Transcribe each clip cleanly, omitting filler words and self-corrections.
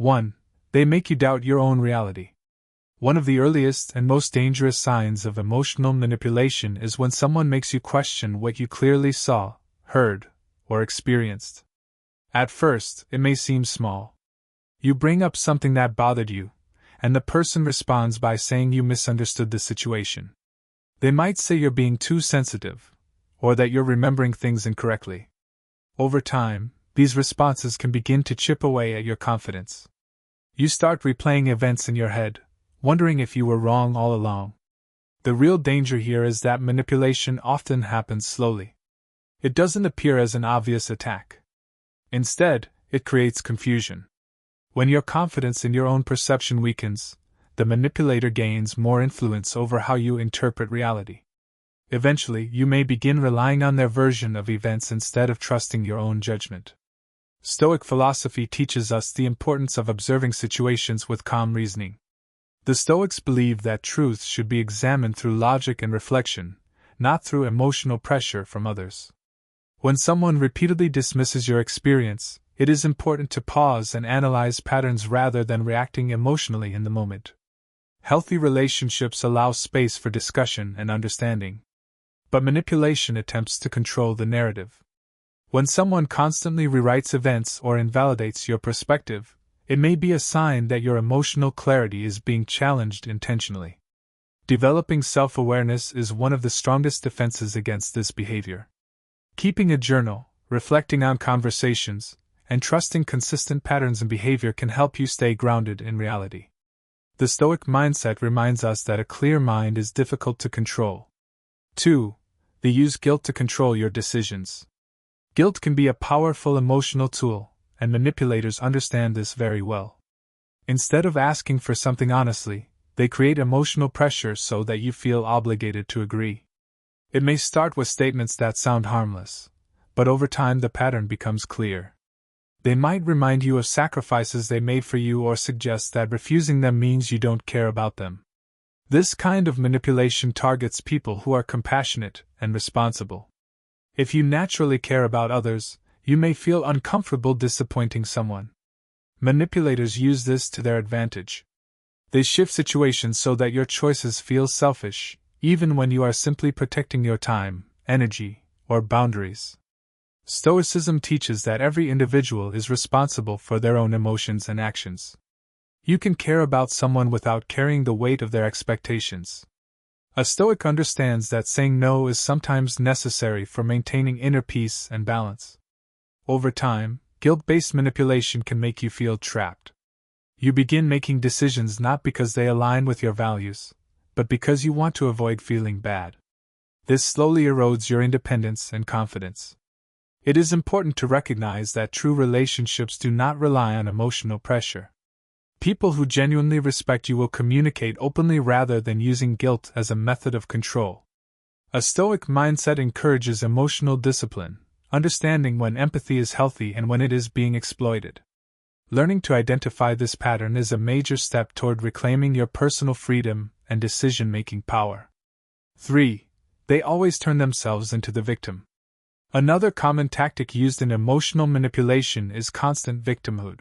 1. They make you doubt your own reality. One of the earliest and most dangerous signs of emotional manipulation is when someone makes you question what you clearly saw, heard, or experienced. At first, it may seem small. You bring up something that bothered you, and the person responds by saying you misunderstood the situation. They might say you're being too sensitive, or that you're remembering things incorrectly. Over time, these responses can begin to chip away at your confidence. You start replaying events in your head, wondering if you were wrong all along. The real danger here is that manipulation often happens slowly. It doesn't appear as an obvious attack. Instead, it creates confusion. When your confidence in your own perception weakens, the manipulator gains more influence over how you interpret reality. Eventually, you may begin relying on their version of events instead of trusting your own judgment. Stoic philosophy teaches us the importance of observing situations with calm reasoning. The Stoics believe that truth should be examined through logic and reflection, not through emotional pressure from others. When someone repeatedly dismisses your experience, it is important to pause and analyze patterns rather than reacting emotionally in the moment. Healthy relationships allow space for discussion and understanding. But manipulation attempts to control the narrative. When someone constantly rewrites events or invalidates your perspective, it may be a sign that your emotional clarity is being challenged intentionally. Developing self-awareness is one of the strongest defenses against this behavior. Keeping a journal, reflecting on conversations, and trusting consistent patterns in behavior can help you stay grounded in reality. The Stoic mindset reminds us that a clear mind is difficult to control. 2. They use guilt to control your decisions. Guilt can be a powerful emotional tool, and manipulators understand this very well. Instead of asking for something honestly, they create emotional pressure so that you feel obligated to agree. It may start with statements that sound harmless, but over time the pattern becomes clear. They might remind you of sacrifices they made for you or suggest that refusing them means you don't care about them. This kind of manipulation targets people who are compassionate and responsible. If you naturally care about others, you may feel uncomfortable disappointing someone. Manipulators use this to their advantage. They shift situations so that your choices feel selfish, even when you are simply protecting your time, energy, or boundaries. Stoicism teaches that every individual is responsible for their own emotions and actions. You can care about someone without carrying the weight of their expectations. A Stoic understands that saying no is sometimes necessary for maintaining inner peace and balance. Over time, guilt-based manipulation can make you feel trapped. You begin making decisions not because they align with your values, but because you want to avoid feeling bad. This slowly erodes your independence and confidence. It is important to recognize that true relationships do not rely on emotional pressure. People who genuinely respect you will communicate openly rather than using guilt as a method of control. A Stoic mindset encourages emotional discipline, understanding when empathy is healthy and when it is being exploited. Learning to identify this pattern is a major step toward reclaiming your personal freedom and decision-making power. 3. They always turn themselves into the victim. Another common tactic used in emotional manipulation is constant victimhood.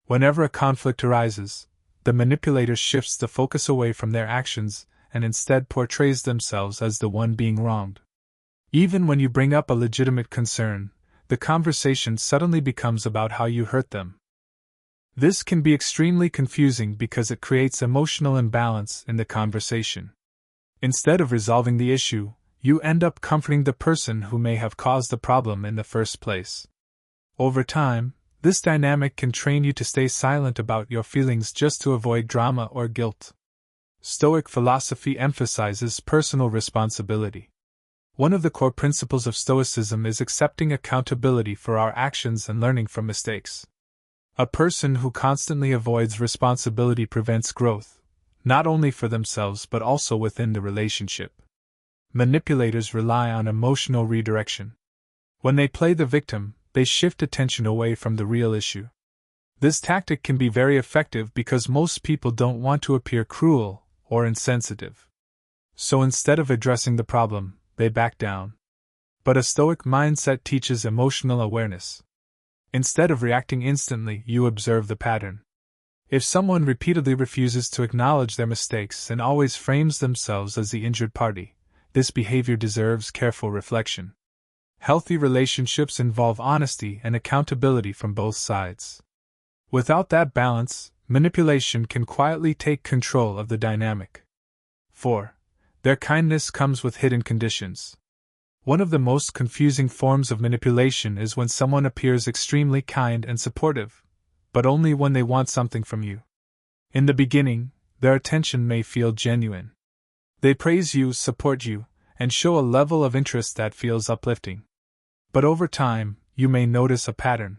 Whenever a conflict arises, the manipulator shifts the focus away from their actions and instead portrays themselves as the one being wronged. Even when you bring up a legitimate concern, the conversation suddenly becomes about how you hurt them. This can be extremely confusing because it creates emotional imbalance in the conversation. Instead of resolving the issue, you end up comforting the person who may have caused the problem in the first place. Over time, this dynamic can train you to stay silent about your feelings just to avoid drama or guilt. Stoic philosophy emphasizes personal responsibility. One of the core principles of Stoicism is accepting accountability for our actions and learning from mistakes. A person who constantly avoids responsibility prevents growth, not only for themselves but also within the relationship. Manipulators rely on emotional redirection. When they play the victim, they shift attention away from the real issue. This tactic can be very effective because most people don't want to appear cruel or insensitive. So instead of addressing the problem, they back down. But a Stoic mindset teaches emotional awareness. Instead of reacting instantly, you observe the pattern. If someone repeatedly refuses to acknowledge their mistakes and always frames themselves as the injured party, this behavior deserves careful reflection. Healthy relationships involve honesty and accountability from both sides. Without that balance, manipulation can quietly take control of the dynamic. 4. Their kindness comes with hidden conditions. One of the most confusing forms of manipulation is when someone appears extremely kind and supportive, but only when they want something from you. In the beginning, their attention may feel genuine. They praise you, support you, and show a level of interest that feels uplifting. But over time, you may notice a pattern.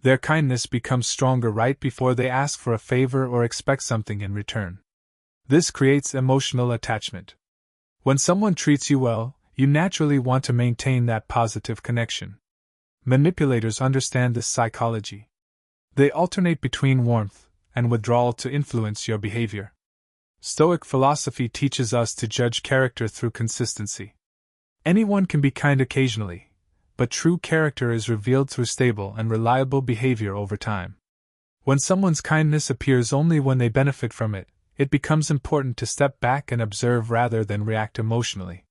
Their kindness becomes stronger right before they ask for a favor or expect something in return. This creates emotional attachment. When someone treats you well, you naturally want to maintain that positive connection. Manipulators understand this psychology. They alternate between warmth and withdrawal to influence your behavior. Stoic philosophy teaches us to judge character through consistency. Anyone can be kind occasionally, but true character is revealed through stable and reliable behavior over time. When someone's kindness appears only when they benefit from it, it becomes important to step back and observe rather than react emotionally.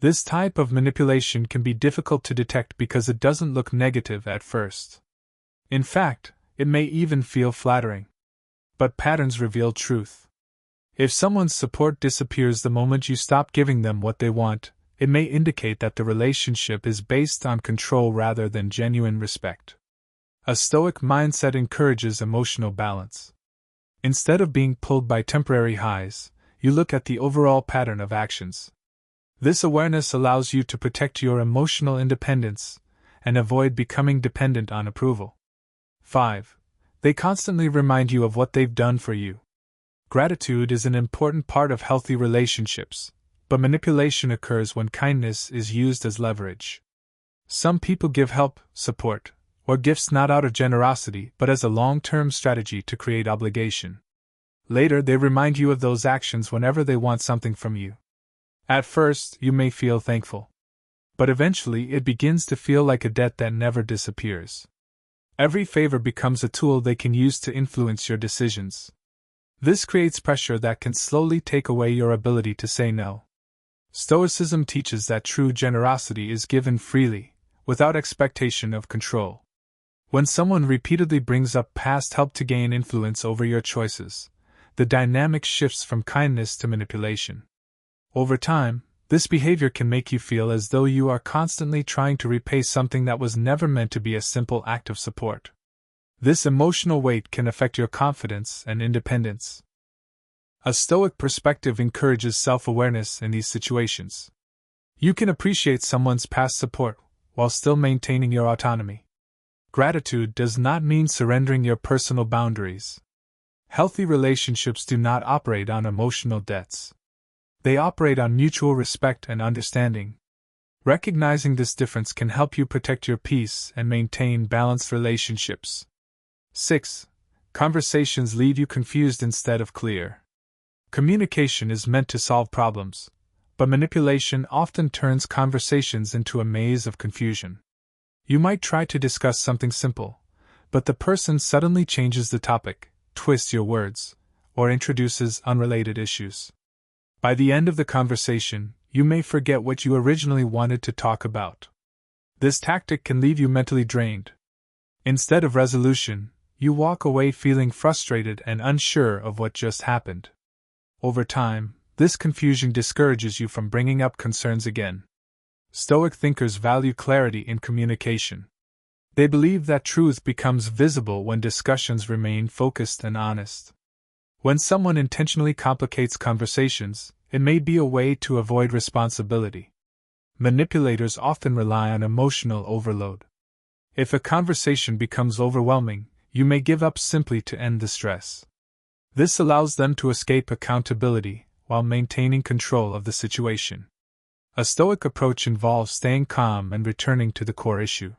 This type of manipulation can be difficult to detect because it doesn't look negative at first. In fact, it may even feel flattering. But patterns reveal truth. If someone's support disappears the moment you stop giving them what they want, it may indicate that the relationship is based on control rather than genuine respect. A Stoic mindset encourages emotional balance. Instead of being pulled by temporary highs, you look at the overall pattern of actions. This awareness allows you to protect your emotional independence and avoid becoming dependent on approval. 5. They constantly remind you of what they've done for you. Gratitude is an important part of healthy relationships, but manipulation occurs when kindness is used as leverage. Some people give help, support, or gifts not out of generosity but as a long-term strategy to create obligation. Later, they remind you of those actions whenever they want something from you. At first, you may feel thankful. But eventually, it begins to feel like a debt that never disappears. Every favor becomes a tool they can use to influence your decisions. This creates pressure that can slowly take away your ability to say no. Stoicism teaches that true generosity is given freely, without expectation of control. When someone repeatedly brings up past help to gain influence over your choices, the dynamic shifts from kindness to manipulation. Over time, this behavior can make you feel as though you are constantly trying to repay something that was never meant to be a simple act of support. This emotional weight can affect your confidence and independence. A Stoic perspective encourages self-awareness in these situations. You can appreciate someone's past support while still maintaining your autonomy. Gratitude does not mean surrendering your personal boundaries. Healthy relationships do not operate on emotional debts. They operate on mutual respect and understanding. Recognizing this difference can help you protect your peace and maintain balanced relationships. 6. Conversations leave you confused instead of clear. Communication is meant to solve problems, but manipulation often turns conversations into a maze of confusion. You might try to discuss something simple, but the person suddenly changes the topic, twists your words, or introduces unrelated issues. By the end of the conversation, you may forget what you originally wanted to talk about. This tactic can leave you mentally drained. Instead of resolution, you walk away feeling frustrated and unsure of what just happened. Over time, this confusion discourages you from bringing up concerns again. Stoic thinkers value clarity in communication. They believe that truth becomes visible when discussions remain focused and honest. When someone intentionally complicates conversations, it may be a way to avoid responsibility. Manipulators often rely on emotional overload. If a conversation becomes overwhelming, you may give up simply to end the stress. This allows them to escape accountability while maintaining control of the situation. A Stoic approach involves staying calm and returning to the core issue.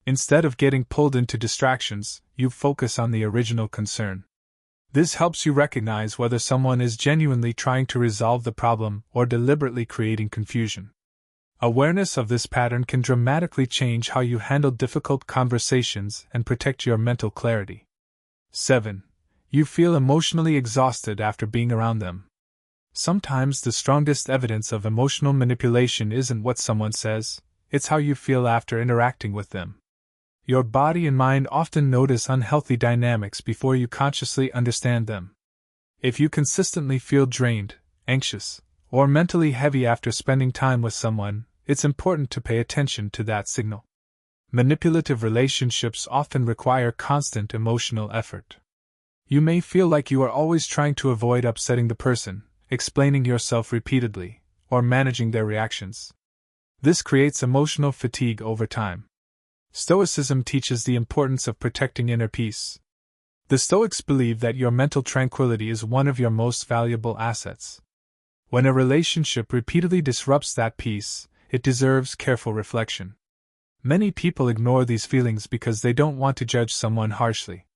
Instead of getting pulled into distractions, you focus on the original concern. This helps you recognize whether someone is genuinely trying to resolve the problem or deliberately creating confusion. Awareness of this pattern can dramatically change how you handle difficult conversations and protect your mental clarity. 7. You feel emotionally exhausted after being around them. Sometimes the strongest evidence of emotional manipulation isn't what someone says, it's how you feel after interacting with them. Your body and mind often notice unhealthy dynamics before you consciously understand them. If you consistently feel drained, anxious, or mentally heavy after spending time with someone, it's important to pay attention to that signal. Manipulative relationships often require constant emotional effort. You may feel like you are always trying to avoid upsetting the person, explaining yourself repeatedly, or managing their reactions. This creates emotional fatigue over time. Stoicism teaches the importance of protecting inner peace. The Stoics believe that your mental tranquility is one of your most valuable assets. When a relationship repeatedly disrupts that peace, it deserves careful reflection. Many people ignore these feelings because they don't want to judge someone harshly.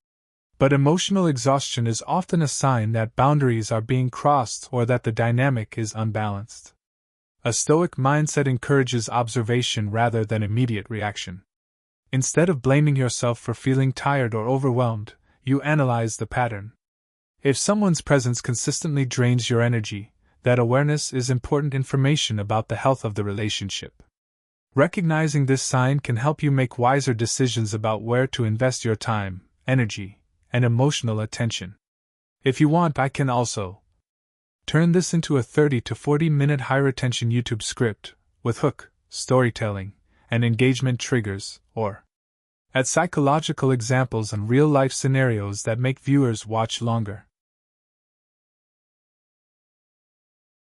But emotional exhaustion is often a sign that boundaries are being crossed or that the dynamic is unbalanced. A Stoic mindset encourages observation rather than immediate reaction. Instead of blaming yourself for feeling tired or overwhelmed, you analyze the pattern. If someone's presence consistently drains your energy, that awareness is important information about the health of the relationship. Recognizing this sign can help you make wiser decisions about where to invest your time, energy, and emotional attention. If you want, I can also turn this into a 30 to 40 minute high retention YouTube script, with hook, storytelling, and engagement triggers, or add psychological examples and real life scenarios that make viewers watch longer.